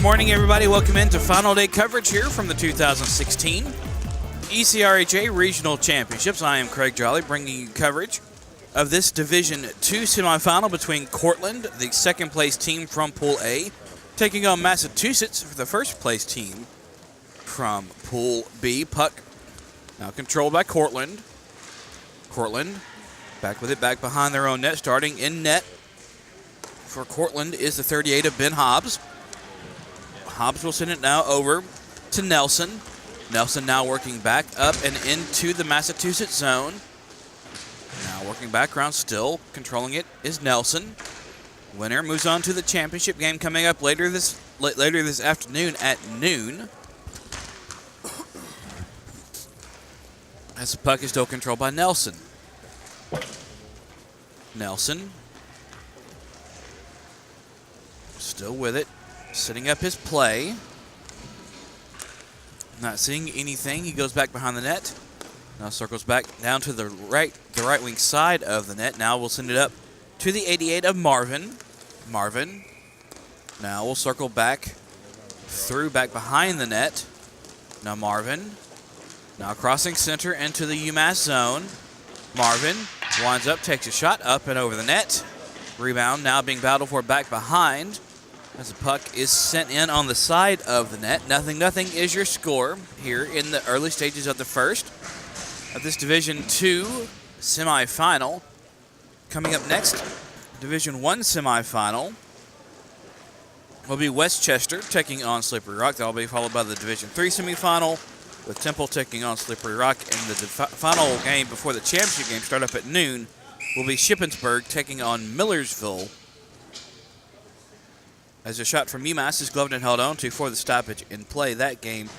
morning, everybody. Welcome into final day coverage here from the 2016 ECRHA Regional Championships. I am Craig Jolly, bringing you coverage of this Division II semifinal between Cortland, the second-place team from Pool A, taking on Massachusetts for the first-place team from Pool B. Puck now controlled by Cortland. Cortland back with it, back behind their own net, starting in net for Cortland is the 38 of Ben Hobbs. Hobbs will send it now over to Nelson. Nelson now working back up and into the Massachusetts zone. Now working back around, still controlling it is Nelson. Winner moves on to the championship game coming up later this afternoon at noon. As the puck is still controlled by Nelson. Nelson still with it, setting up his play. Not seeing anything. He goes back behind the net. Now circles back down to the right wing side of the net. Now we'll send it up to the 88 of Marvin. Marvin now will circle back through, back behind the net. Now Marvin now crossing center into the Umass zone. Marvin winds up, takes a shot up and over the net. Rebound now being battled for back behind as the puck is sent in on the side of the net. 0-0 is your score here in the early stages of the first of this Division II semifinal. Coming up next, Division I semifinal will be Westchester taking on Slippery Rock. That will be followed by the Division III semifinal with Temple taking on Slippery Rock. And the final game before the championship game start up at noon will be Shippensburg taking on Millersville. As a shot from Umass is gloved and held on to for the stoppage in play. That game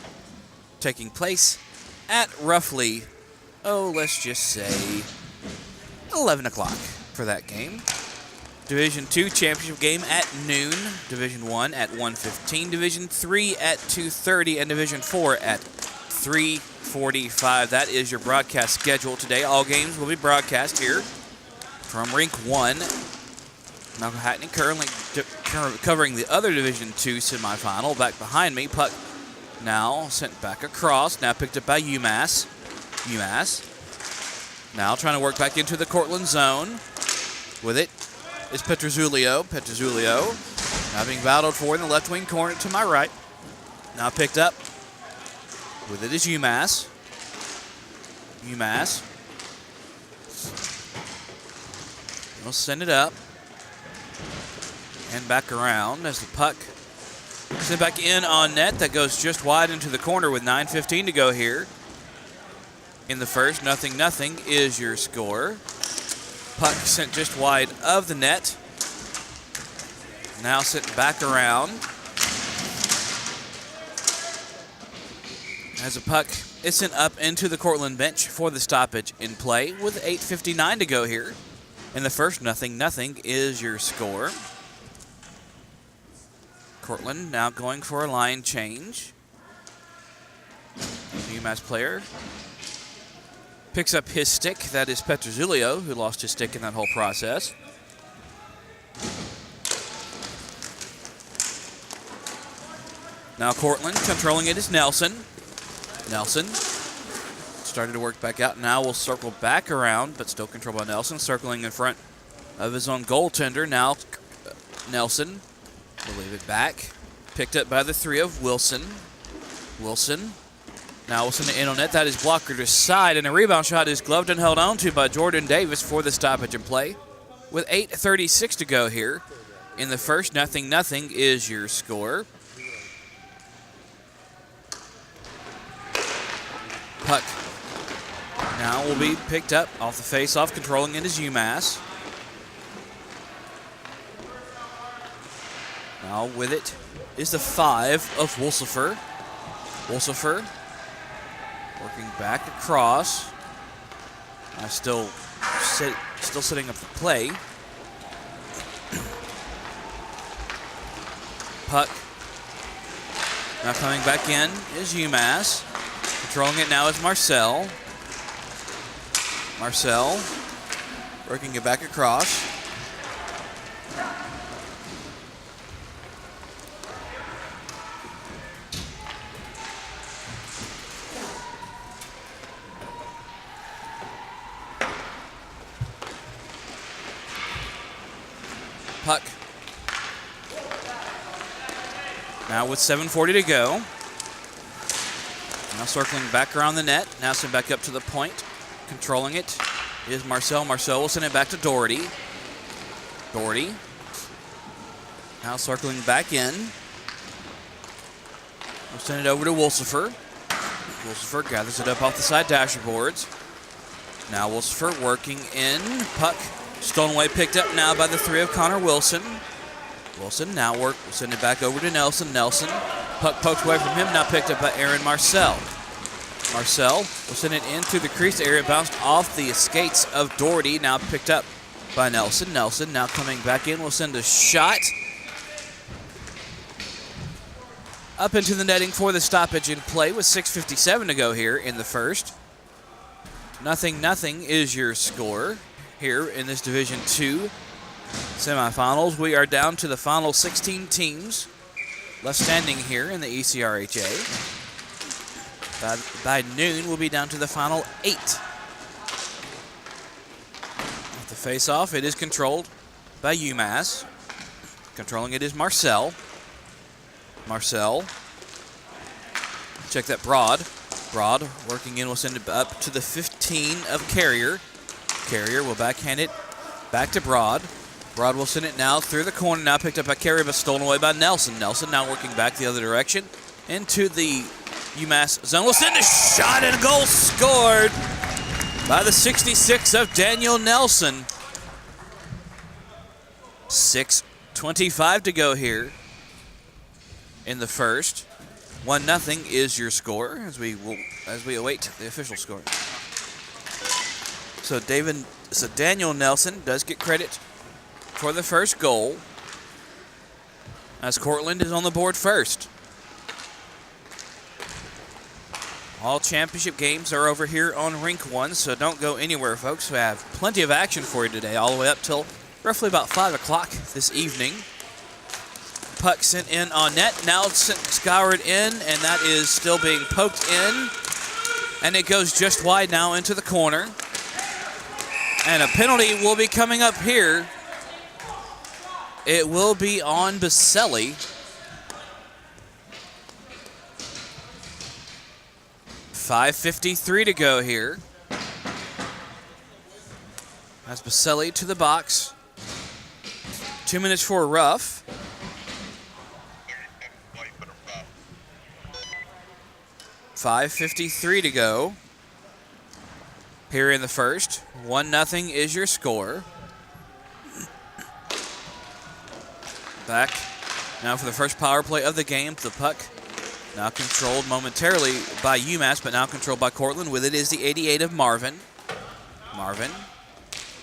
taking place at roughly, let's just say 11 o'clock for that game. Division II championship game at noon. Division I at 1:15. Division III at 2:30. And Division IV at 3:45. That is your broadcast schedule today. All games will be broadcast here from Rink 1. Malcolm Hackney currently covering the other Division II semifinal. Back behind me, puck now sent back across. Now picked up by Umass. Umass now trying to work back into the Cortland zone. With it is Petrozulio. Petrozulio now being battled for in the left wing corner to my right. Now picked up. With it is Umass. Umass will send it up and back around as the puck sent back in on net. That goes just wide into the corner with 9:15 to go here in the first. 0-0 is your score. Puck sent just wide of the net. Now sent back around as the puck is sent up into the Cortland bench for the stoppage in play with 8:59 to go here in the first. 0-0 is your score. Cortland now going for a line change. The UMass player picks up his stick. That is Petrozulio, who lost his stick in that whole process. Now Cortland controlling it is Nelson. Nelson started to work back out. Now will circle back around, but still controlled by Nelson. Circling in front of his own goaltender. Now Nelson will leave it back. Picked up by the 3 of Wilson. Wilson now will send it in on net. That is blocker to side, and a rebound shot is gloved and held on to by Jordan Davis for the stoppage in play. With 8:36 to go here in the first. 0-0 is your score. Puck now will be picked up off the face-off. Controlling it is Umass. Now with it is the 5 of Wolsifer. Wolsifer working back across. Still setting up the play. Puck now coming back in is Umass. Controlling it now is Marcel. Marcel working it back across. puck. Now with 7:40 to go. Now circling back around the net. Now sent back up to the point. Controlling it is Marcel. Marcel will send it back to Doherty. Doherty. Now circling back in. We'll send it over to Wolsifer. Wolsifer gathers it up off the side dashboards. Now Wolsifer working in. Puck stolen away, picked up now by the 3 of Connor Wilson. Wilson now we'll send it back over to Nelson. Nelson, puck poked away from him, now picked up by Aaron Marcel. Marcel will send it in through the crease area, bounced off the skates of Doherty, now picked up by Nelson. Nelson now coming back in, will send a shot up into the netting for the stoppage in play with 6:57 to go here in the first. 0-0 is your score here in this Division II semifinals. We are down to the final 16 teams left standing here in the ECRHA. By noon, we'll be down to the final 8. With the face-off, it is controlled by Umass. Controlling it is Marcel. Marcel. Check that Broad. Broad working in, will send it up to the 15 of Carrier. Carrier will backhand it back to Broad. Broad will send it now through the corner, now picked up by Carrier, but stolen away by Nelson. Nelson now working back the other direction into the Umass zone. Will send a shot and a goal scored by the 66 of Daniel Nelson. 6:25 to go here in the first. 1-0 is your score as we await the official score. So Daniel Nelson does get credit for the first goal, as Cortland is on the board first. All championship games are over here on Rink 1, so don't go anywhere, folks. We have plenty of action for you today, all the way up till roughly about 5 o'clock this evening. Puck sent in on net, now scoured in, and that is still being poked in. And it goes just wide now into the corner. And a penalty will be coming up here. It will be on Baselli. .553 to go here. That's Baselli to the box. 2 minutes for a rough. .553 to go here in the first. 1-0 is your score. Back now for the first power play of the game. The puck now controlled momentarily by Umass, but now controlled by Cortland. With it is the 88 of Marvin. Marvin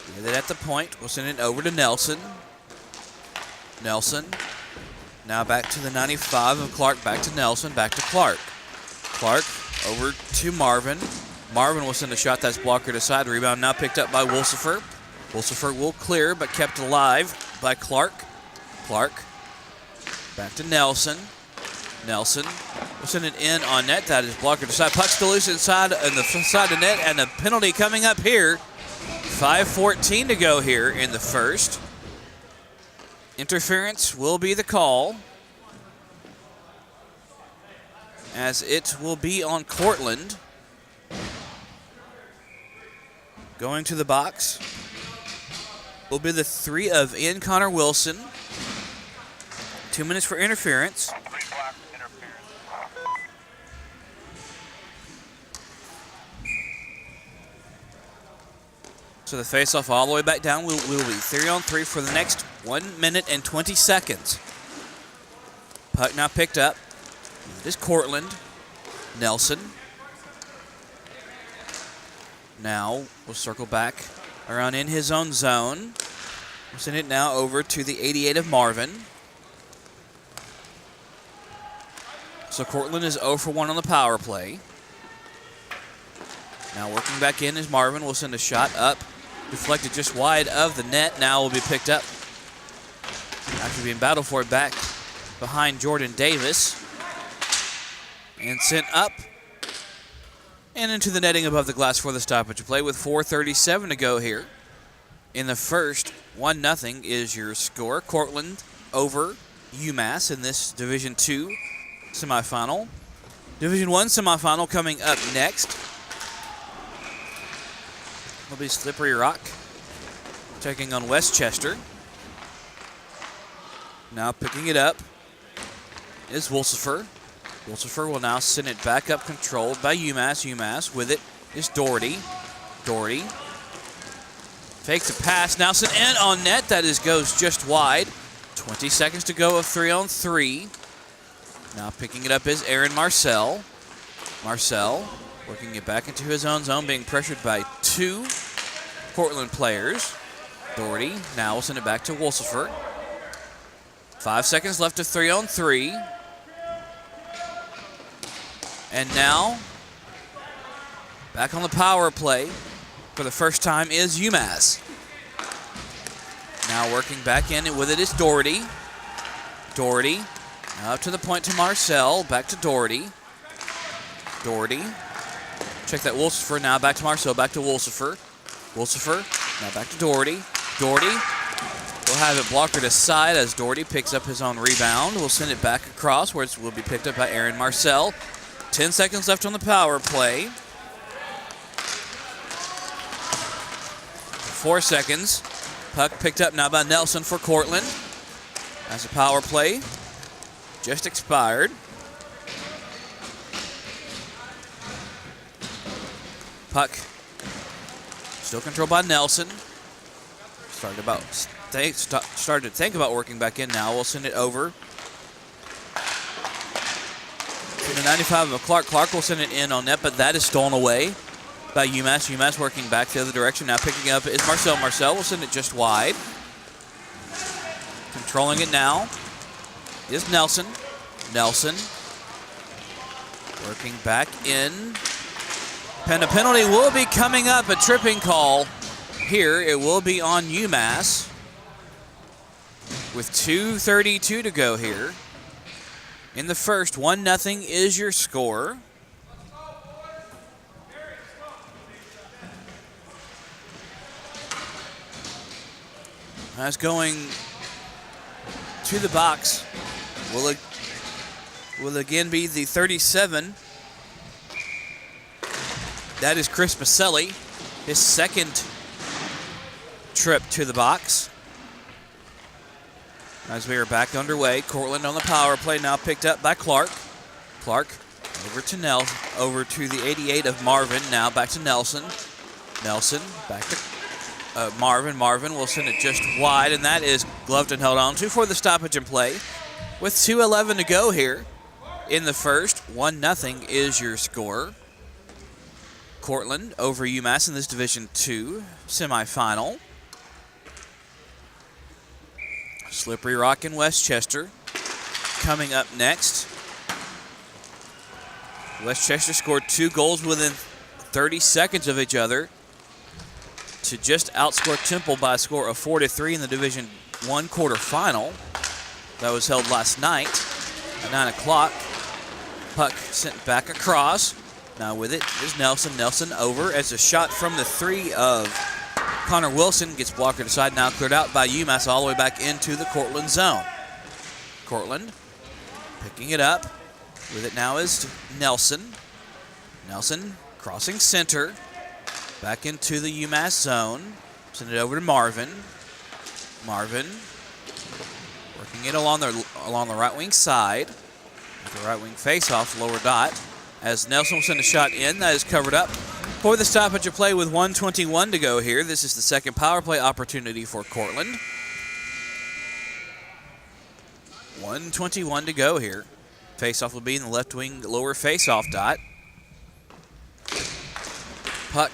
with it at the point. We'll send it over to Nelson. Nelson now back to the 95 of Clark. Back to Nelson. Back to Clark. Clark over to Marvin. Marvin will send a shot that's blockered aside. Rebound now picked up by Wolsifer. Wolsifer will clear, but kept alive by Clark. Clark back to Nelson. Nelson will send it in on net. That is blockered aside. Puck still loose inside on the side of net, and a penalty coming up here. 5:14 to go here in the first. Interference will be the call, as it will be on Cortland. Going to the box will be the 3 of Ian Connor Wilson. 2 minutes for interference. So the face-off all the way back down will be 3-on-3 for the next 1 minute and 20 seconds. Puck now picked up. It is Cortland. Nelson. Now we'll circle back around in his own zone. We'll send it now over to the 88 of Marvin. So Cortland is 0 for 1 on the power play. Now working back in is Marvin. Will send a shot up. Deflected just wide of the net. Now will be picked up after being battled for it back behind Jordan Davis. And sent up and into the netting above the glass for the stoppage of play with 4:37 to go here In the first, 1-0 is your score. Cortland over Umass in this Division II semifinal. Division I semifinal coming up next. Will be Slippery Rock taking on Westchester. Now picking it up is Wolsifer. Wolsifer will now send it back up, controlled by Umass. Umass with it is Doherty. Doherty fakes a pass, now sent in on net. That goes just wide. 20 seconds to go of 3-on-3. Now picking it up is Aaron Marcel. Marcel working it back into his own zone, being pressured by 2 Cortland players. Doherty now will send it back to Wolsifer. 5 seconds left of 3-on-3. And now, back on the power play for the first time is Umass. Now working back in with it is Doherty. Doherty now up to the point to Marcel, back to Doherty. Doherty, check that Wolsifer, now back to Marcel, back to Wolsifer. Wolsifer, now back to Doherty. Doherty will have it blocked aside as Doherty picks up his own rebound. We'll send it back across where it will be picked up by Aaron Marcel. 10 seconds left on the power play. 4 seconds. Puck picked up now by Nelson for Cortland. As the power play just expired. Puck still controlled by Nelson. Started to think about working back in now. We'll send it over to the 95 of Clark. Clark will send it in on net, but that is stolen away by Umass. Umass working back the other direction. Now picking up is Marcel. Marcel will send it just wide. Controlling it now is Nelson. Nelson working back in. And a penalty will be coming up, a tripping call here. It will be on Umass with 2:32 to go here. In the first, 1-0 is your score. As going to the box will again be the 37. That is Chris Maselli, his second trip to the box. As we are back underway, Cortland on the power play, now picked up by Clark. Clark over to the 88 of Marvin, now back to Nelson. Nelson back to Marvin. Marvin will send it just wide, and that is gloved and held on to for the stoppage and play. With 2:11 to go here in the first, 1-0 is your score. Cortland over Umass in this Division II semifinal. Slippery Rock and Westchester coming up next. Westchester scored 2 goals within 30 seconds of each other to just outscore Temple by a score of 4-3 in the Division I quarterfinal. That was held last night at 9 o'clock. Puck sent back across. Now with it is Nelson. Nelson over as a shot from the 3 of Connor Wilson gets blocked aside, now cleared out by Umass all the way back into the Cortland zone. Cortland picking it up. With it now is Nelson. Nelson crossing center. Back into the Umass zone. Send it over to Marvin. Marvin working it along the right wing side. With the right wing face-off, lower dot. As Nelson will send a shot in, that is covered up for the stoppage of play with 1:21 to go here. This is the second power play opportunity for Cortland. 1:21 to go here. Face-off will be in the left wing lower face-off dot. Puck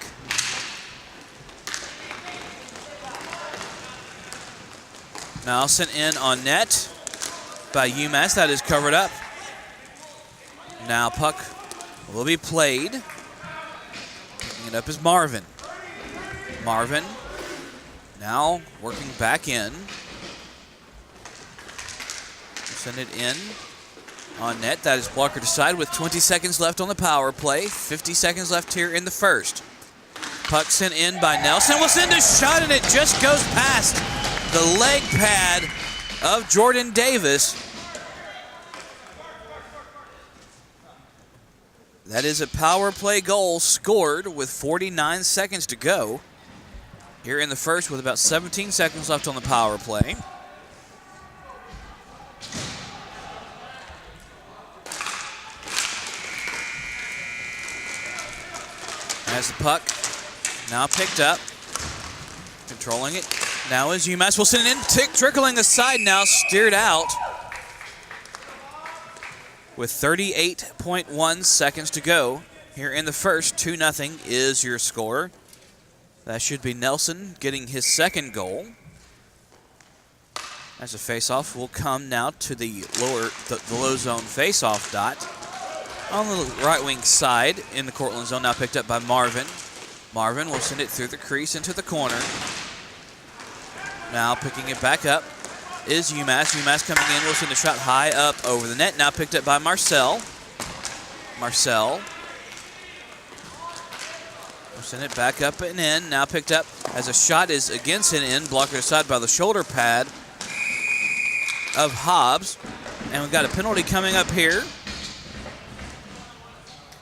now sent in on net by Umass. That is covered up. Now puck will be played. Picking it up is Marvin. Marvin now working back in. Send it in on net. That is blockered aside with 20 seconds left on the power play. 50 seconds left here in the first. Puck sent in by Nelson. Will send a shot, and it just goes past the leg pad of Jordan Davis. That is a power play goal scored with 49 seconds to go here in the first, with about 17 seconds left on the power play. As the puck now picked up, controlling it. Now is Umass. Will send it in, trickling aside now, steered out. With 38.1 seconds to go here in the first, 2-0 is your score. That should be Nelson getting his second goal. As a faceoff will come now to the low zone faceoff dot. On the right wing side in the Cortland zone, now picked up by Marvin. Marvin will send it through the crease into the corner. Now picking it back up is Umass. Umass coming in, will send a shot high up over the net. Now picked up by Marcel. Marcel will send it back up and in. Now picked up as a shot is again sent in, blocked aside by the shoulder pad of Hobbs. And we've got a penalty coming up here.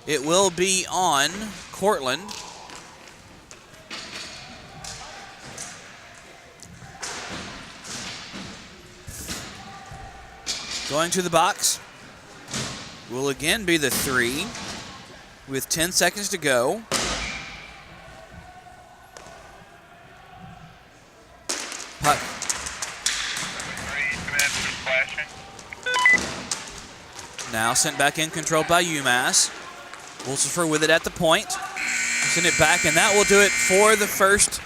It will be on Cortland. Going to the box will again be the 3 with 10 seconds to go. Puck. Now sent back in, controlled by Umass. Wolsifer with it at the point. Send it back, and that will do it for the first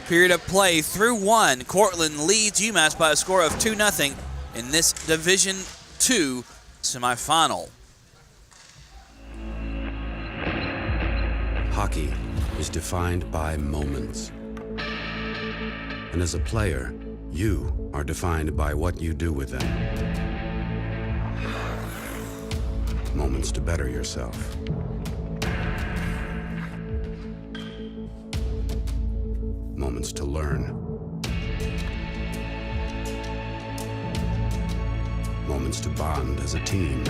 period of play. Through 1, Cortland leads Umass by a score of 2-0 in this Division II semifinal. Hockey is defined by moments. And as a player, you are defined by what you do with them. Moments to better yourself. Moments to learn. Moments to bond as a team.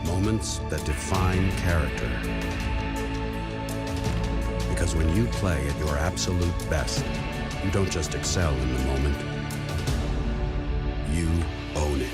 Moments that define character. Because when you play at your absolute best, you don't just excel in the moment, you own it.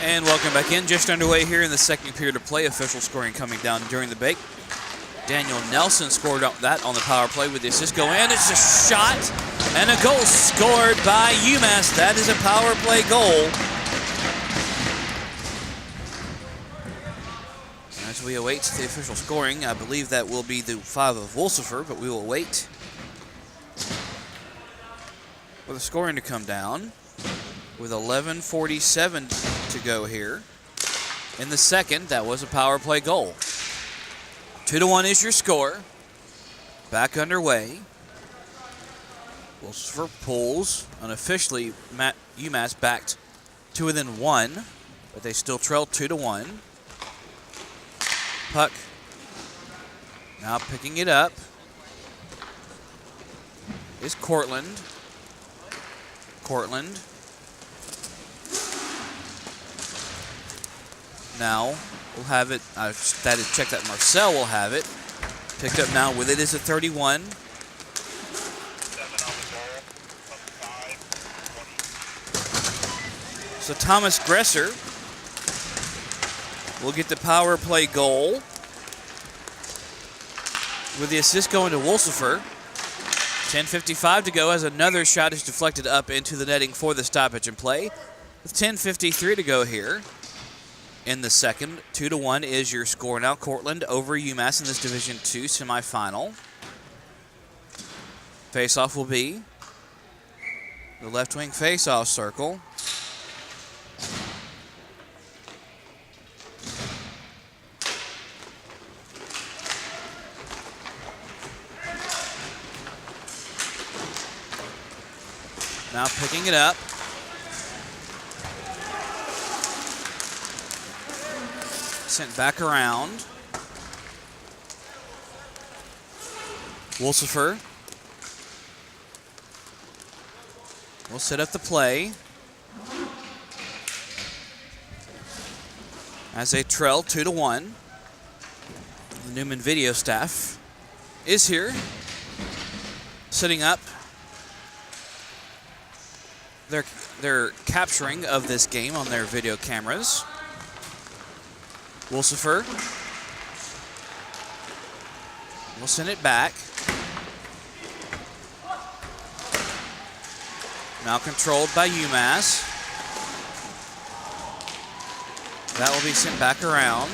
And welcome back in. Just underway here in the second period of play. Official scoring coming down during the break. Daniel Nelson scored that on the power play with the assist go in. It's a shot and a goal scored by Umass. That is a power play goal. As we await the official scoring, I believe that will be the 5 of Wolsifer, but we will wait for the scoring to come down with 11:47 to go here. In the second, that was a power play goal. 2-1 is your score. Back underway. Wolsifer pulls unofficially. Umass backed to within 1, but they still trail 2-1. Puck now picking it up is Cortland. Cortland now we'll have it. That is check that Marcel will have it. Picked up now with it is a 31. So Thomas Gresser will get the power play goal with the assist going to Wolsifer. 10:55 to go as another shot is deflected up into the netting for the stoppage and play. With 10:53 to go here in the second, 2-1 is your score now. Cortland over Umass in this Division II semifinal. Faceoff will be the left wing faceoff circle. Now picking it up. Sent back around. Wolsifer will set up the play as they trail 2-1. The Newman video staff is here, setting up their capturing of this game on their video cameras. Wolsifer will send it back. Now controlled by Umass. That will be sent back around.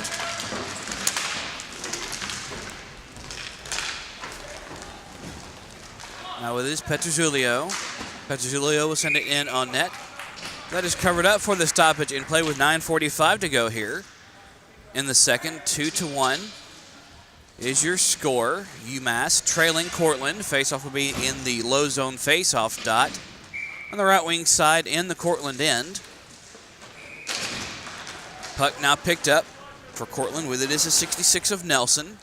Now with his Petruzulio. Petruzulio will send it in on net. That is covered up for the stoppage in play with 9:45 to go here. In the second, 2-1 is your score. Umass trailing Cortland. Faceoff will be in the low zone faceoff dot on the right wing side in the Cortland end. Puck now picked up for Cortland. With it is a 66 of Nelson.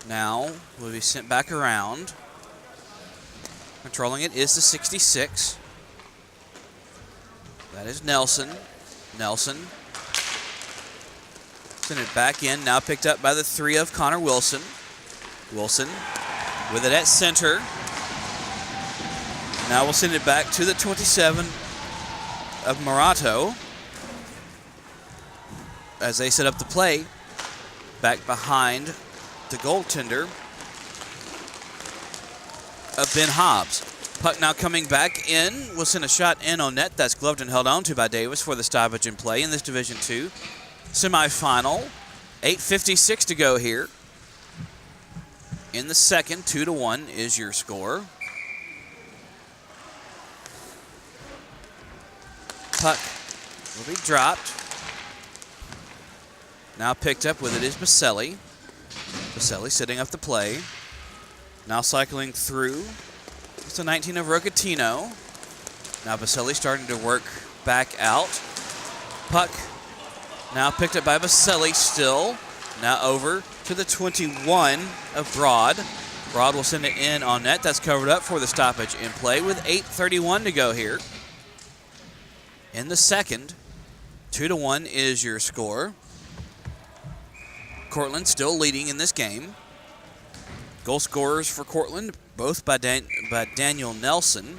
Now will be sent back around. Controlling it is the 66. That is Nelson. Nelson. Send it back in. Now picked up by the 3 of Connor Wilson. Wilson with it at center. Now we'll send it back to the 27 of Morato as they set up the play back behind the goaltender of Ben Hobbs. Puck now coming back in. We'll send a shot in on net. That's gloved and held on to by Davis for the stoppage in play in this Division II semifinal. 8:56 to go here. In the second, 2-1 is your score. Puck will be dropped. Now picked up with it is Baselli. Baselli setting up the play. Now cycling through. It's the 19 of Rocatino. Now Baselli starting to work back out. Puck now picked up by Baselli still. Now over to the 21 of Broad. Broad will send it in on net. That's covered up for the stoppage in play with 8:31 to go here. In the second, 2-1 is your score. Cortland still leading in this game. Goal scorers for Cortland, both by Daniel Nelson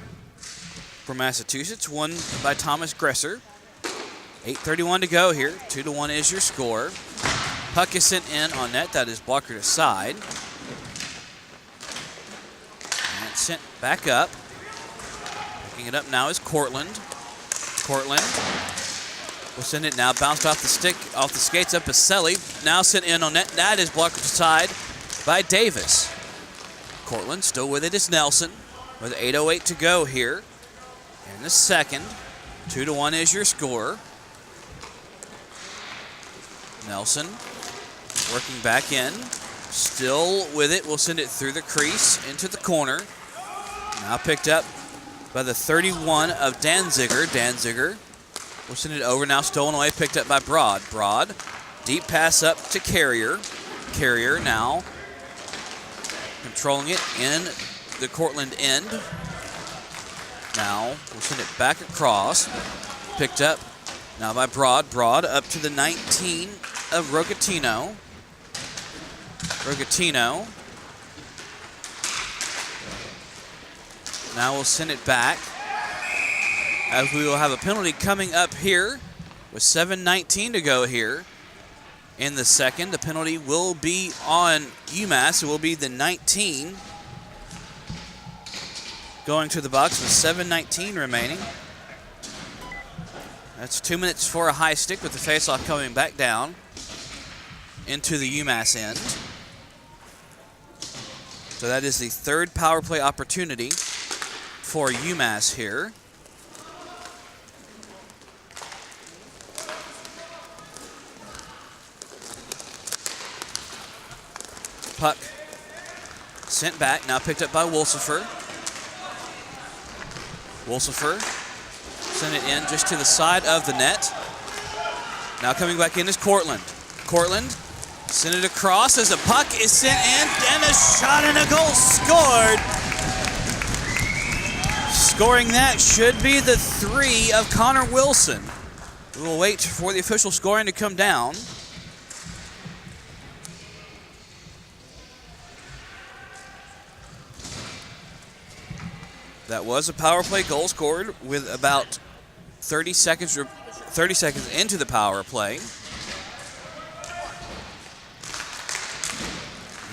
for Massachusetts, one by Thomas Gresser. 8:31 to go here. 2-1 is your score. Puck is sent in on net. That is blocker to side. And it's sent back up. Picking it up now is Cortland. Cortland will send it now. Bounced off the stick, off the skates up Baselli. Now sent in on net. That is blocked aside by Davis. Cortland still with it is Nelson with 8:08 to go here. In the second, 2-1 is your score. Nelson working back in. Still with it. We'll send it through the crease into the corner. Now picked up by the 31 of Danziger. Danziger will send it over. Now stolen away. Picked up by Broad. Broad. Deep pass up to Carrier. Carrier now controlling it in the Cortland end. Now we'll send it back across. Picked up now by Broad. Broad up to the 19 of Rocatino. Rocatino. Now we'll send it back as we will have a penalty coming up here with 7:19 to go here in the second. The penalty will be on Umass. It will be the 19 going to the box with 7:19 remaining. That's 2 minutes for a high stick with the faceoff coming back down into the Umass end. So that is the third power play opportunity for Umass here. Puck sent back, now picked up by Wolsifer. Wolsifer sent it in just to the side of the net. Now coming back in is Cortland. Cortland sent it across as a puck is sent in, and a shot and a goal scored. Scoring that should be the 3 of Connor Wilson. We will wait for the official scoring to come down. That was a power play goal scored with about 30 seconds into the power play.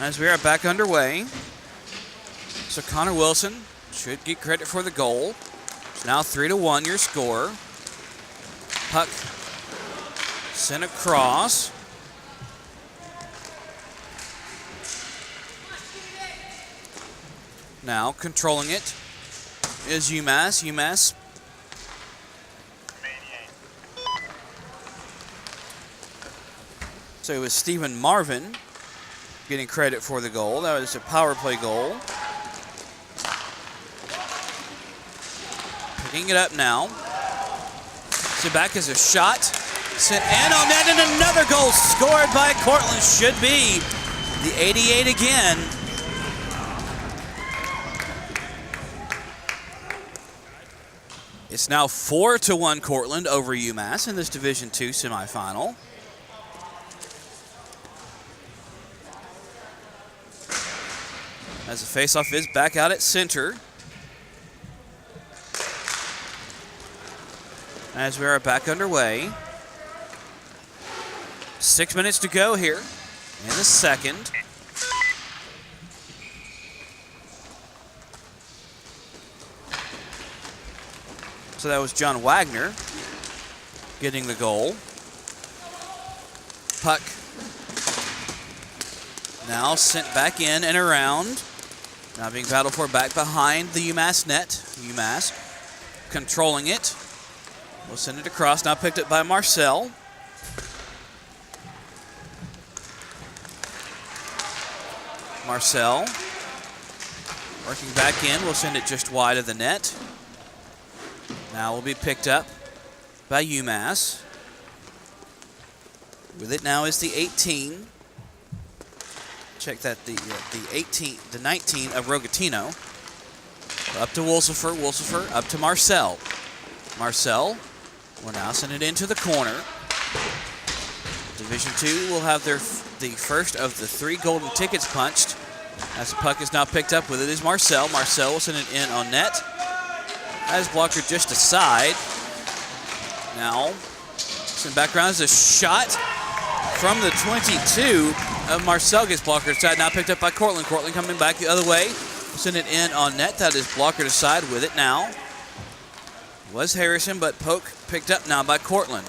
As we are back underway, so Connor Wilson should get credit for the goal. It's now 3-1 your score. Puck sent across. Now controlling it is Umass. Umass so it was Stephen Marvin getting credit for the goal. That was a power play goal. Picking it up now. So back as a shot. Sent in on net, and another goal scored by Cortland. Should be the 88 again. It's now 4-1 Cortland over Umass in this Division II semifinal. As the faceoff is back out at center. As we are back underway. 6 minutes to go here in the second. So that was John Wagner getting the goal. Puck now sent back in and around. Now being battled for back behind the Umass net. Umass controlling it. We'll send it across. Now picked up by Marcel. Marcel working back in. We'll send it just wide of the net. Now will be picked up by Umass. With it now is the 18. Check that, the 19 of Rogatino. Up to Wolsifer. Wolsifer up to Marcel. Marcel will now send it into the corner. Division II will have the first of the 3 golden tickets punched. As the puck is now picked up, with it is Marcel. Marcel will send it in on net. That is blocker just aside. Now, some background is a shot from the 22 of Marcel gets blocker aside. Now picked up by Cortland. Cortland coming back the other way. Send it in on net. That is blocker aside with it now. Was Harrison, but poke picked up now by Cortland.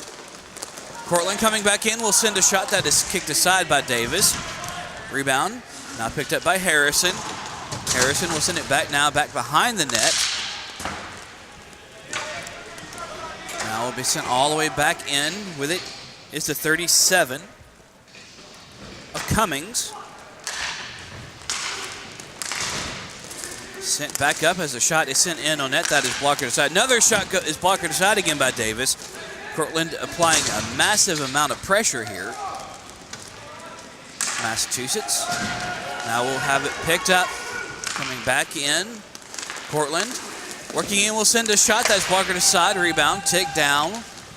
Cortland coming back in will send a shot that is kicked aside by Davis. Rebound now picked up by Harrison. Harrison will send it back now, back behind the net. Now will be sent all the way back in. With it is the 37 of Cummings. Sent back up as a shot is sent in on net. That is blocked aside. Another shot is blocked aside again by Davis. Cortland applying a massive amount of pressure here. Massachusetts. Now we'll have it picked up. Coming back in. Cortland. Working in, will send a shot. That's blocked aside. Rebound. Tick down.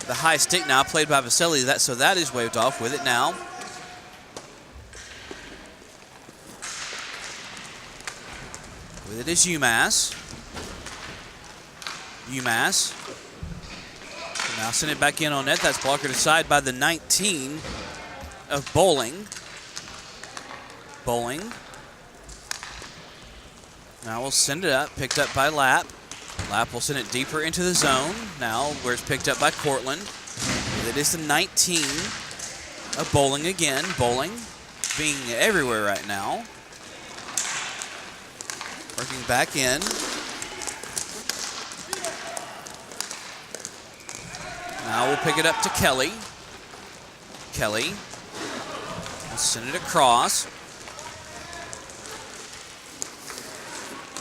The high stick now played by Vasily. So that is waved off with it now. With it is Umass. Umass. Now send it back in on net. That's blocked aside by the 19 of Bowling. Bowling. Now we'll send it up. Picked up by Lapp. Lapp will send it deeper into the zone. Now where it's picked up by Cortland. It is the 19 of Bowling again. Bowling being everywhere right now. Working back in. Now we'll pick it up to Kelly. Kelly will send it across.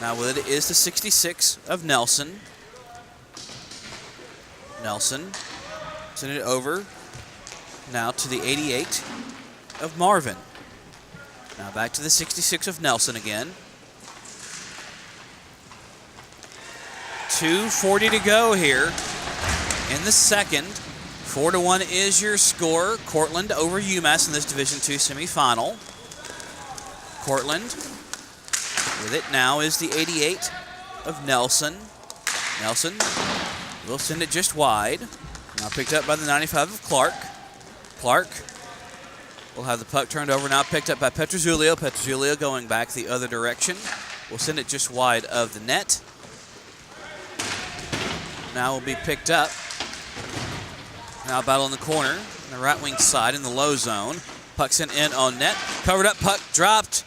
Now with it is the 66 of Nelson. Nelson sending it over now to the 88 of Marvin. Now back to the 66 of Nelson again. 2:40 to go here in the second. 4-1 is your score. Cortland over Umass in this Division II semifinal. Cortland with it now is the 88 of Nelson. Nelson will send it just wide. Now picked up by the 95 of Clark. Clark will have the puck turned over, now picked up by Petrozulio. Petrozulio going back the other direction. Will send it just wide of the net. Now will be picked up. Now battle in the corner, on the right wing side in the low zone. Puck sent in on net. Covered up, puck dropped.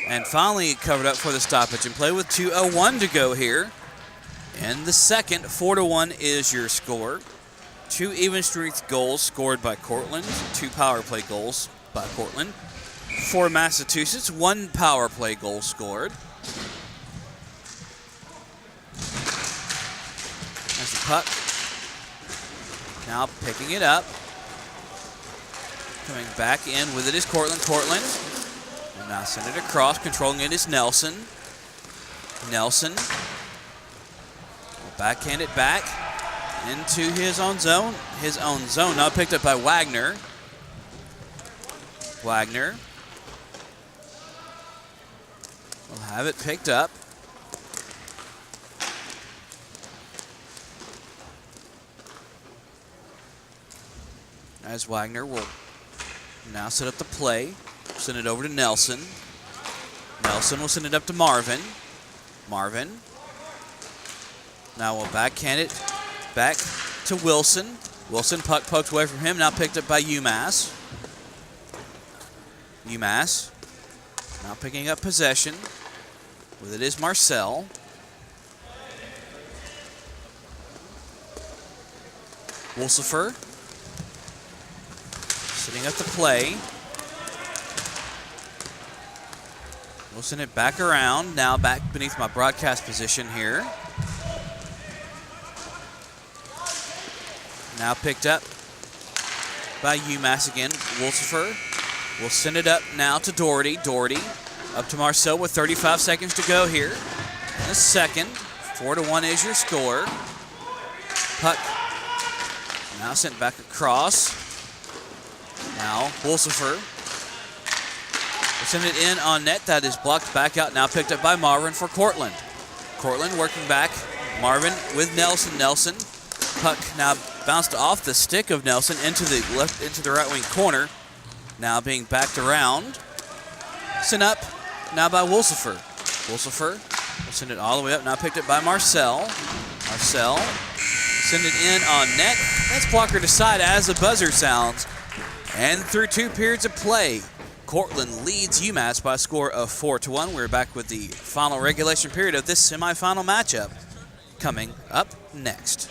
And finally covered up for the stoppage and play with 2:01 to go here. In the second, 4-1 is your score. 2 even strength goals scored by Cortland. 2 power play goals by Cortland. For Massachusetts, 1 power play goal scored. That's the puck. Now picking it up. Coming back in with it is Cortland. Cortland. And now send it across. Controlling it is Nelson. Nelson. Backhand it back into his own zone. His own zone. Now picked up by Wagner. Wagner will have it picked up. As Wagner will now set up the play. Send it over to Nelson. Nelson will send it up to Marvin. Marvin. Now we'll backhand it back to Wilson. Wilson, puck poked away from him, now picked up by Umass. Umass now picking up possession. With it is Marcel. Wolsifer setting up the play. We'll send it back around, now back beneath my broadcast position here. Now picked up by Umass again. Wolsifer will send it up now to Doherty. Doherty up to Marcel with 35 seconds to go here. In the second, 4-1 is your score. Puck now sent back across. Now Wolsifer will send it in on net. That is blocked back out. Now picked up by Marvin for Cortland. Cortland working back. Marvin with Nelson. Nelson. Puck now bounced off the stick of Nelson into the right wing corner. Now being backed around. Sent up now by Wolsifer. Wolsifer will send it all the way up. Now picked up by Marcel. Marcel send it in on net. That's blocker to side as the buzzer sounds. And through 2 periods of play, Cortland leads Umass by a score of 4-1. We're back with the final regulation period of this semifinal matchup coming up next.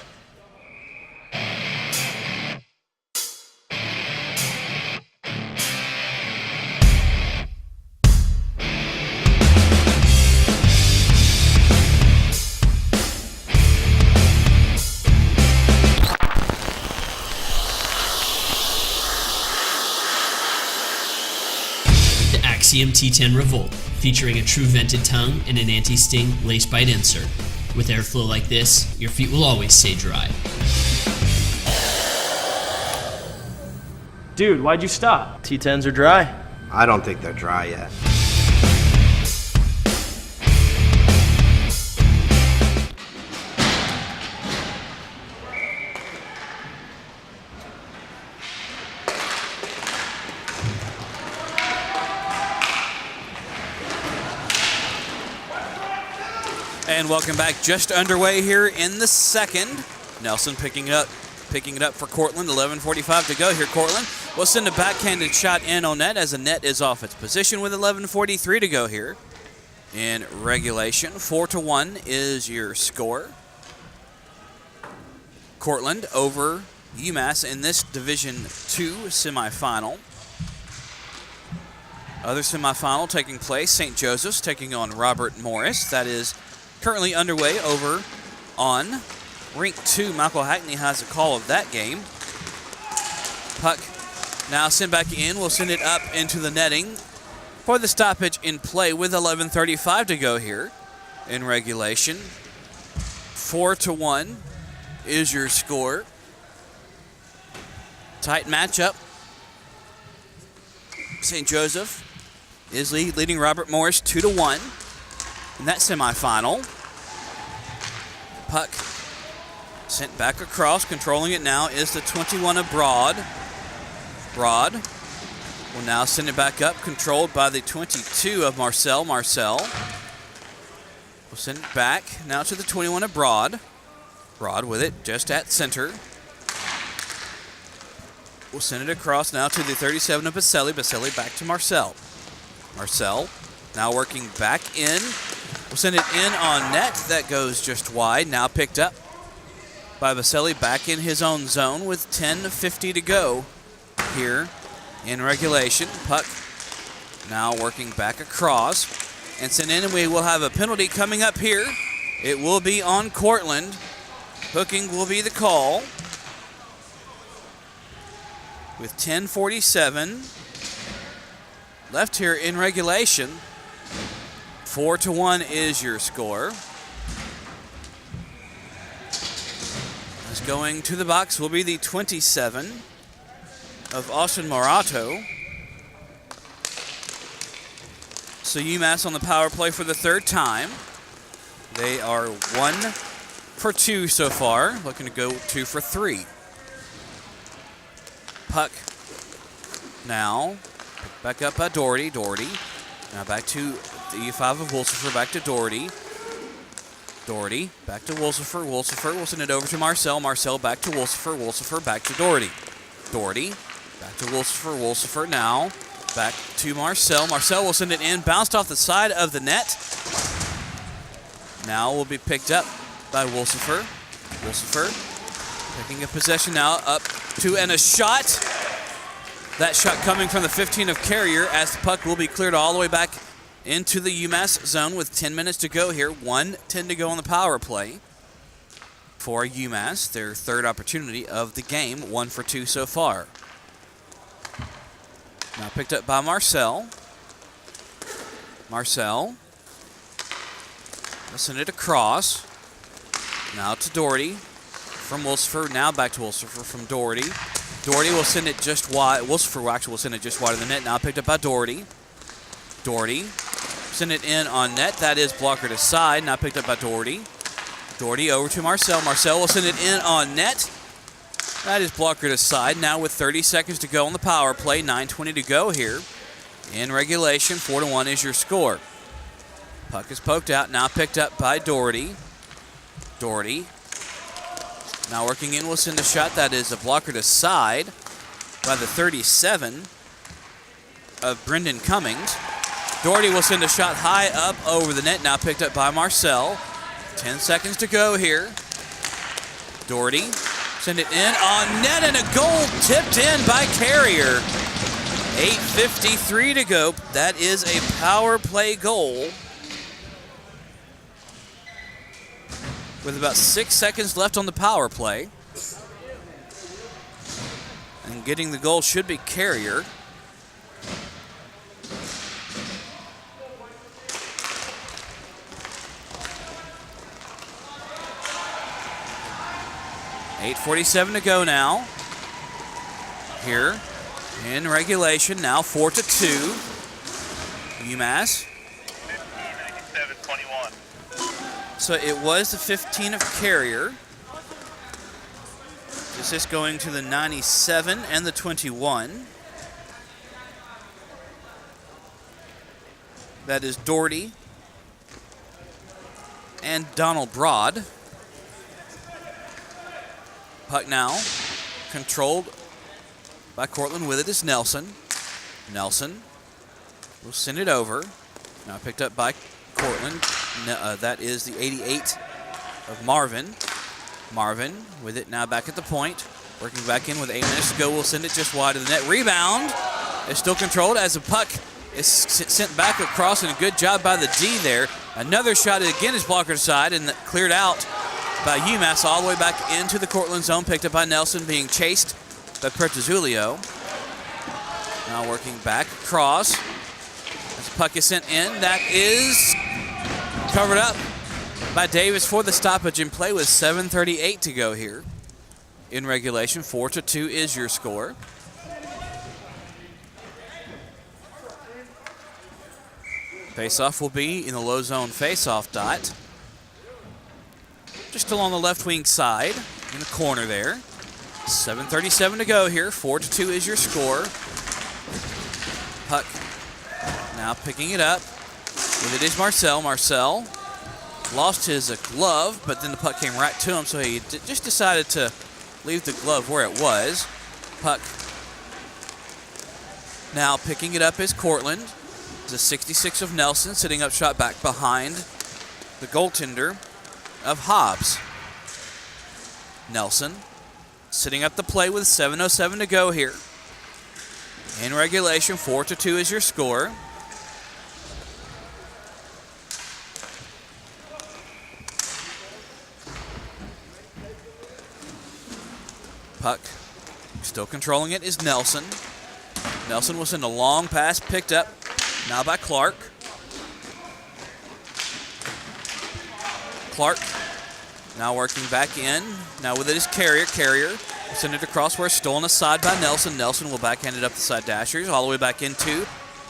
Axiom T10 Revolt, featuring a true vented tongue and an anti-sting lace bite insert. With airflow like this, your feet will always stay dry. Dude, why'd you stop? T10s are dry. I don't think they're dry yet. And welcome back. Just underway here in the second. Nelson picking it up for Cortland. 11:45 to go here. Cortland will send a backhanded shot in on net as the net is off its position with 11:43 to go here in regulation. 4-1 is your score. Cortland over Umass in this Division II semifinal. Other semifinal taking place, St. Joseph's taking on Robert Morris. That is currently underway over on Rink 2. Michael Hackney has a call of that game. Puck now sent back in. We'll send it up into the netting for the stoppage in play with 11:35 to go here in regulation. 4-1 is your score. Tight matchup. St. Joseph is leading Robert Morris 2-1 in that semifinal. Puck sent back across. Controlling it now is the 21 of Broad. Broad will now send it back up, controlled by the 22 of Marcel. Marcel will send it back now to the 21 of Broad. Broad with it just at center. We'll send it across now to the 37 of Baselli. Baselli back to Marcel. Marcel now working back in. We'll send it in on net. That goes just wide. Now picked up by Baselli back in his own zone with 10:50 to go here in regulation. Puck now working back across and sent in, and we will have a penalty coming up here. It will be on Cortland. Hooking will be the call. With 10:47 left here in regulation, 4-1 is your score. As going to the box will be the 27 of Austin Morato. So UMass on the power play for the third time. They are 1 for 2 so far, looking to go 2 for 3. Puck now back up by Doherty. Doherty now back to the 5 of Wolsifer, back to Doherty. Doherty back to Wolsifer. Wolsifer will send it over to Marcel. Marcel back to Wolsifer. Wolsifer back to Doherty. Doherty back to Wolsifer. Wolsifer now back to Marcel. Marcel will send it in, bounced off the side of the net. Now will be picked up by Wolsifer. Wolsifer picking up possession now, up to, and a shot. That shot coming from the 15 of Carrier as the puck will be cleared all the way back into the UMass zone with 10 minutes to go here. 1:10 to go on the power play for UMass, their third opportunity of the game. 1 for 2 so far. Now picked up by Marcel. Marcel will send it across. Now to Doherty from Wolsifer. Now back to Wolsifer from Doherty. Doherty will send it just wide. Wolsifer actually will send it just wide of the net. Now picked up by Doherty. Doherty send it in on net. That is blocker to side. Now picked up by Doherty. Doherty over to Marcel. Marcel will send it in on net. That is blocker to side. Now with 30 seconds to go on the power play. 9:20 to go here in regulation. 4-1 is your score. Puck is poked out. Now picked up by Doherty. Doherty now working in will send a shot. That is a blocker to side by the 37 of Brendan Cummings. Doherty will send a shot high up over the net. Now picked up by Marcel. 10 seconds to go here. Doherty send it in on net, and a goal tipped in by Carrier. 8:53 to go. That is a power play goal. With about 6 seconds left on the power play. And getting the goal should be Carrier. .847 to go now. Here in regulation. Now 4-2. UMass. 15-97-21. So it was the 15 of Carrier. This is going to the 97 and the 21. That is Doherty and Donald Broad. Puck now controlled by Cortland. With it is Nelson. Nelson will send it over. Now picked up by Cortland. That is the 88 of Marvin. Marvin with it now back at the point. Working back in with 8 minutes to go. We'll send it just wide of the net. Rebound is still controlled as the puck is sent back across, and a good job by the D there. Another shot again is blocker side and cleared out by Umass all the way back into the Cortland zone, picked up by Nelson, being chased by Pertuzulio. Now working back across. As the puck is sent in, that is covered up by Davis for the stoppage in play with 7:38 to go here in regulation. 4-2 is your score. Faceoff will be in the low zone faceoff dot. Just along the left wing side in the corner there. 7:37 to go here. 4-2 is your score. Puck now picking it up. With it is Marcel. Marcel lost his glove, but then the puck came right to him, so he just decided to leave the glove where it was. Puck now picking it up is Cortland. The 66 of Nelson sitting up shot back behind the goaltender of Hobbs. Nelson sitting up the play with 7:07 to go here. In regulation, 4-2 is your score. Puck still controlling it is Nelson. Nelson will send a long pass, picked up now by Clark. Clark now working back in. Now with it is Carrier. Carrier will send it across where it's stolen aside by Nelson. Nelson will backhand it up the side dashers all the way back into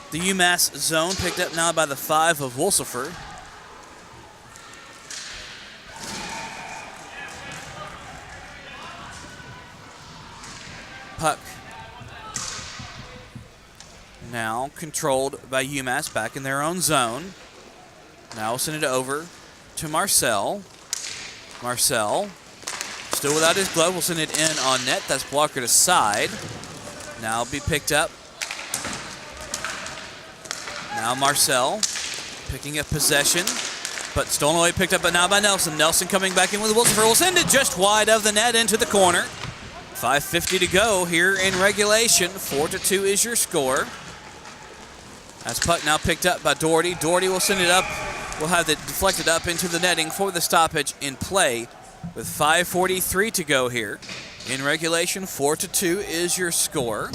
the UMass zone. Picked up now by the 5 of Wolsifer. Puck now controlled by UMass back in their own zone. Now we'll send it over to Marcel. Marcel, still without his glove, will send it in on net. That's blocker to side. Now be picked up. Now Marcel picking up possession, but stolen away, picked up but now by Nelson. Nelson coming back in with Wolsifer. Will send it just wide of the net into the corner. 5:50 to go here in regulation. 4-2 is your score. As puck now picked up by Doherty. Doherty will send it up. We'll have it deflected up into the netting for the stoppage in play with 5:43 to go here. In regulation, 4-2 is your score.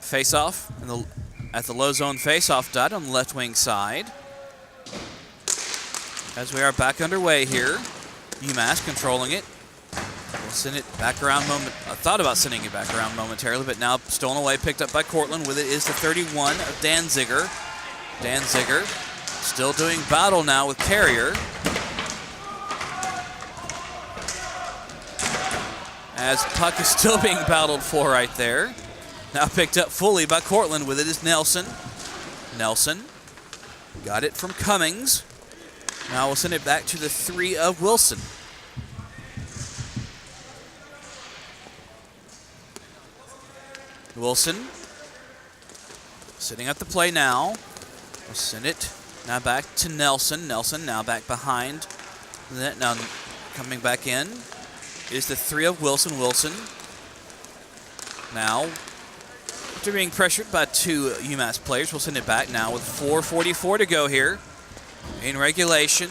Face-off at the low zone face-off dot on the left wing side. As we are back underway here, UMass controlling it. We'll send it back around I thought about sending it back around momentarily, but now stolen away, picked up by Cortland. With it is the 31 of Danziger. Danziger still doing battle now with Carrier. As puck is still being battled for right there. Now picked up fully by Cortland. With it is Nelson. Nelson got it from Cummings. Now we'll send it back to the 3 of Wilson. Wilson sitting at the play now. We'll send it now back to Nelson. Nelson now back behind the net. Now coming back in is the 3 of Wilson. Wilson now, after being pressured by 2 UMass players, we'll send it back now with 4:44 to go here. In regulation,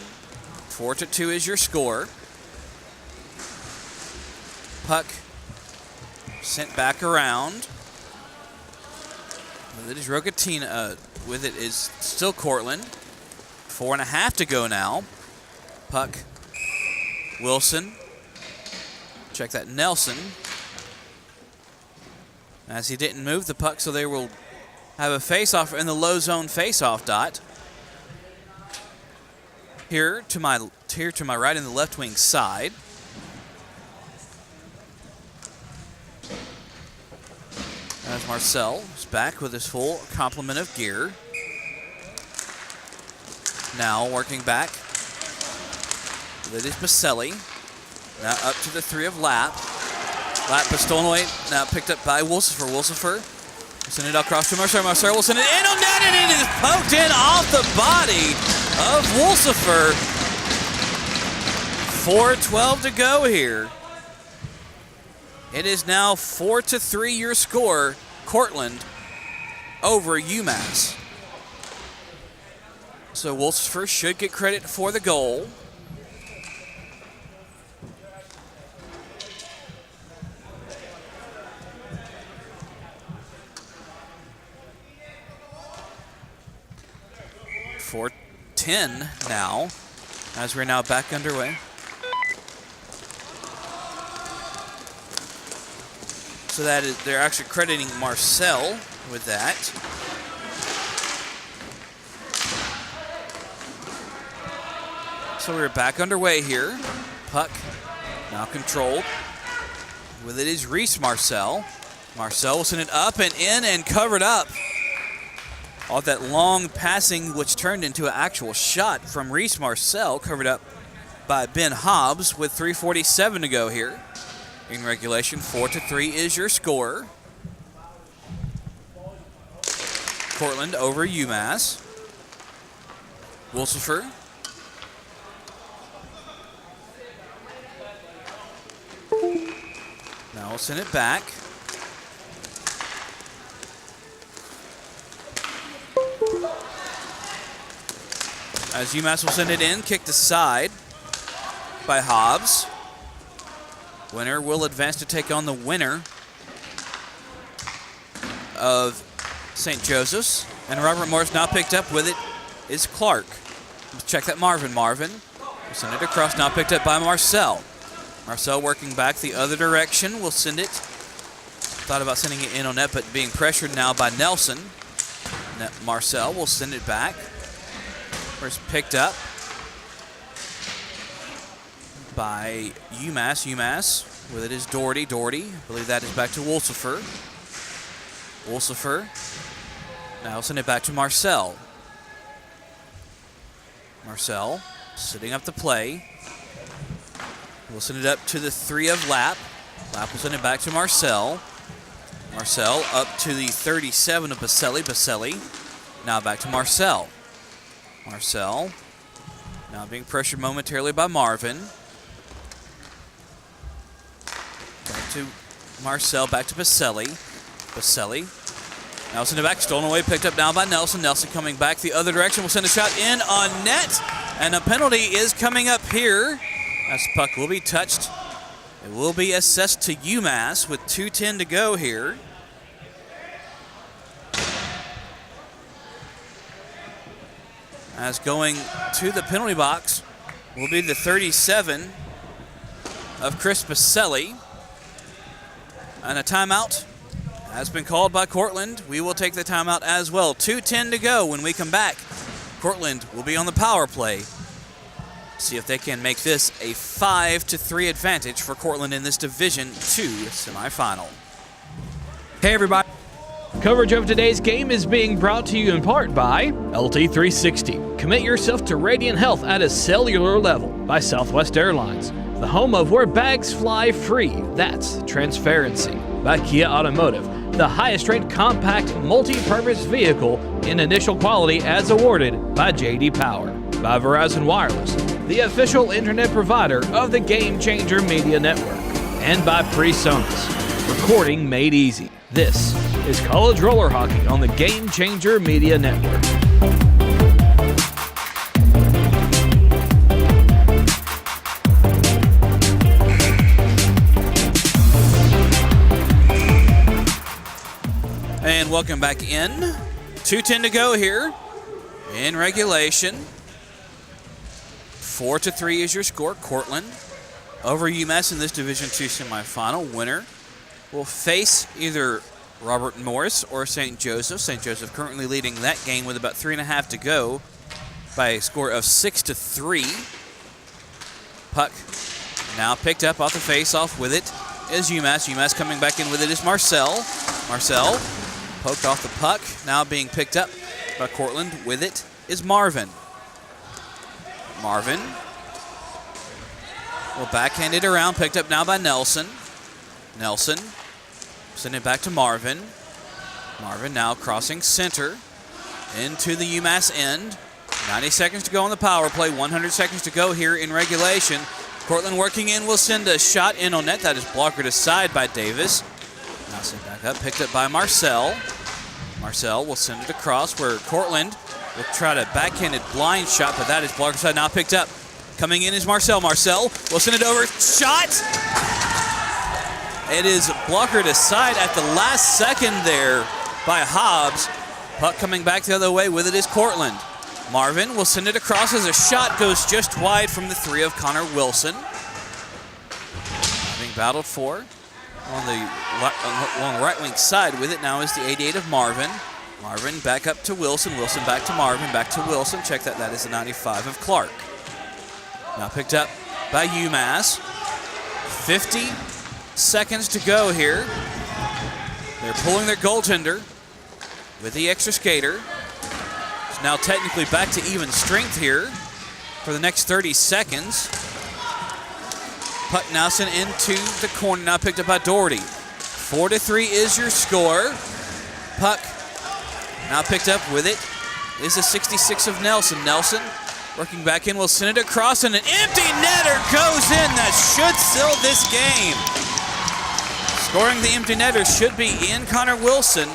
4-2 is your score. Puck sent back around. With it is Rogatina. With it is still Cortland. 4.5 to go now. Puck. Wilson. Check that, Nelson. As he didn't move the puck, so they will have a face-off in the low zone face-off dot. Here to my right in the left wing side. As Marcel is back with his full complement of gear. Now working back. That is Baselli. Now up to the 3 of Lapp. Lapp is stolen away. Now picked up by Wolsifer. Wolsifer will send it across to Marcel. Marcel will send it in on net, and it is poked in off the body of Wolsifer. 4:12 to go here. It is now 4-3 your score, Cortland over UMass. So Wolfsburg should get credit for the goal. For 10 now, as we're now back underway. So that is, they're actually crediting Marcel with that. So we're back underway here. Puck now controlled. With it is Reese Marcel. Marcel will send it up and in and covered up. All that long passing, which turned into an actual shot from Reese Marcel, covered up by Ben Hobbs with 3:47 to go here. In regulation, 4-3 is your score. Cortland over UMass. Wolfsburg. Now we'll send it back. As UMass will send it in, kicked aside by Hobbs. Winner will advance to take on the winner of St. Joseph's. And Robert Morris now picked up with it is Clark. Let's check that Marvin. Marvin will send it across, now picked up by Marcel. Marcel working back the other direction will send it. Thought about sending it in on net, but being pressured now by Nelson. Marcel will send it back. First picked up by UMass. UMass with it is Doherty. Doherty, I believe that is back to Wolfsburg. Wolfsburg now send it back to Marcel. Marcel sitting up the play. We'll send it up to the 3 of Lapp. Lapp will send it back to Marcel. Marcel up to the 37 of Baselli. Baselli now back to Marcel. Marcel now being pressured momentarily by Marvin. Back to Marcel, back to Baselli. Baselli now send it back, stolen away, picked up now by Nelson. Nelson coming back the other direction, will send a shot in on net, and a penalty is coming up here. As puck will be touched. It will be assessed to UMass with 2:10 to go here. As going to the penalty box will be the 37 of Chris Baselli. And a timeout has been called by Cortland. We will take the timeout as well. 2:10 to go. When we come back, Cortland will be on the power play. See if they can make this a 5-3 advantage for Cortland in this Division II semifinal. Hey everybody. Coverage of today's game is being brought to you in part by LT360. Commit yourself to radiant health at a cellular level by Southwest Airlines. The home of where bags fly free. That's transparency. By Kia Automotive. The highest rated compact multi-purpose vehicle in initial quality as awarded by J.D. Power. By Verizon Wireless, the official internet provider of the Game Changer Media Network. And by PreSonus, recording made easy. This is College Roller Hockey on the Game Changer Media Network. And welcome back in. 2:10 to go here in regulation. 4-3 is your score. Cortland over UMass in this Division II semifinal. Winner will face either Robert Morris or St. Joseph. St. Joseph currently leading that game with about 3.5 to go by a score of 6-3. Puck now picked up off the face-off. With it is UMass. UMass coming back in with it is Marcel. Marcel poked off the puck. Now being picked up by Cortland. With it is Marvin. Marvin will backhand it around. Picked up now by Nelson. Nelson send it back to Marvin. Marvin now crossing center into the UMass end. 90 seconds to go on the power play. 100 seconds to go here in regulation. Cortland working in, will send a shot in on net. That is blockered aside by Davis. Now sent back up, picked up by Marcel. Marcel will send it across where Cortland will try to backhanded blind shot, but that is blocked aside, now picked up. Coming in is Marcel. Marcel will send it over. Shot! It is blockered aside at the last second there by Hobbs. Puck coming back the other way with it is Cortland. Marvin will send it across as a shot goes just wide from the three of Connor Wilson. Being battled for on the right wing side with it now is the 88 of Marvin. Marvin back up to Wilson. Wilson back to Marvin. Back to Wilson. Check that. That is the 95 of Clark. Now picked up by Umass. 50 seconds to go here. They're pulling their goaltender with the extra skater. It's now technically back to even strength here for the next 30 seconds. Puck now sent into the corner, now picked up by Doherty. 4-3 is your score. Puck now picked up with it is the 66 of Nelson. Nelson working back in, will send it across, and an empty netter goes in. That should seal this game. Scoring the empty netter should be in Connor Wilson.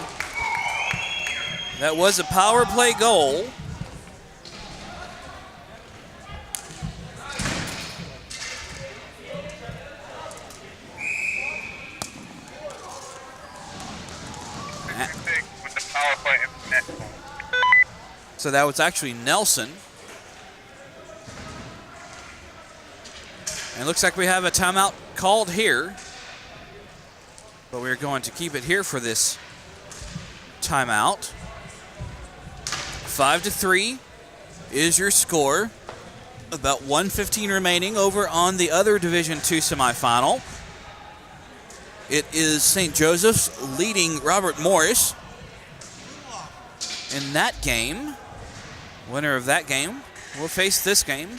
That was a power play goal. So that was actually Nelson. And it looks like we have a timeout called here. But we're going to keep it here for this timeout. 5-3 is your score. About 1:15 remaining over on the other Division II semifinal. It is St. Joseph's leading Robert Morris in that game. Winner of that game will face this game.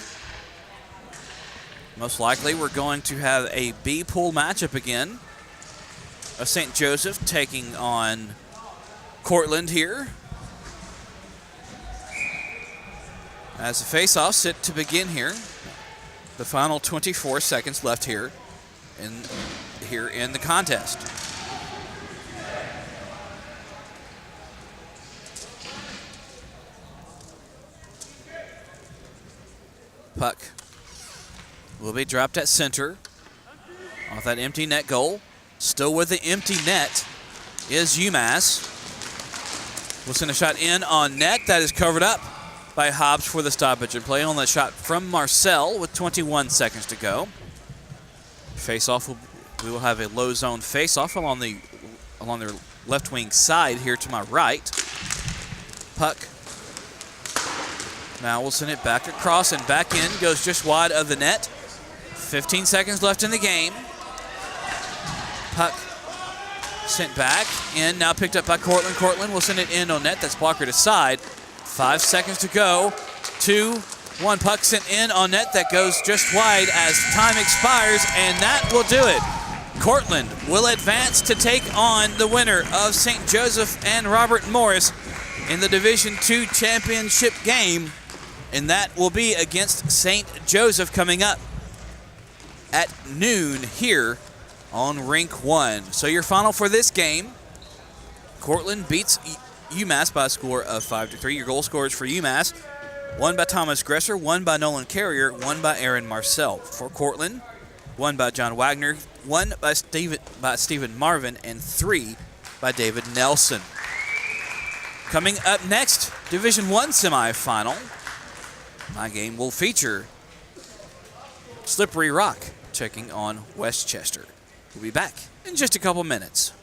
Most likely we're going to have a B pool matchup again of St. Joseph taking on Cortland here. As the face-offs sit to begin here. The final 24 seconds left here in the contest. Puck will be dropped at center off that empty net goal. Still with the empty net is Umass. We'll send a shot in on net. That is covered up by Hobbs for the stoppage and play on that shot from Marcel with 21 seconds to go. Face-off, we will have a low zone face-off along their left wing side here to my right. Puck. Now we'll send it back across and back in. Goes just wide of the net. 15 seconds left in the game. Puck sent back in. Now picked up by Cortland. Cortland will send it in on net. That's blockered aside. 5 seconds to go. 2-1. Puck sent in on net. That goes just wide as time expires, and that will do it. Cortland will advance to take on the winner of St. Joseph and Robert Morris in the Division II championship game, and that will be against St. Joseph coming up at noon here on Rink 1. So your final for this game, Cortland beats Umass by a score of 5-3. Your goal scorers for Umass, one by Thomas Gresser, one by Nolan Carrier, one by Aaron Marcel. For Cortland, one by John Wagner, one by Stephen Marvin, and 3 by David Nelson. Coming up next, Division I semifinal. My game will feature Slippery Rock checking on Westchester. We'll be back in just a couple minutes.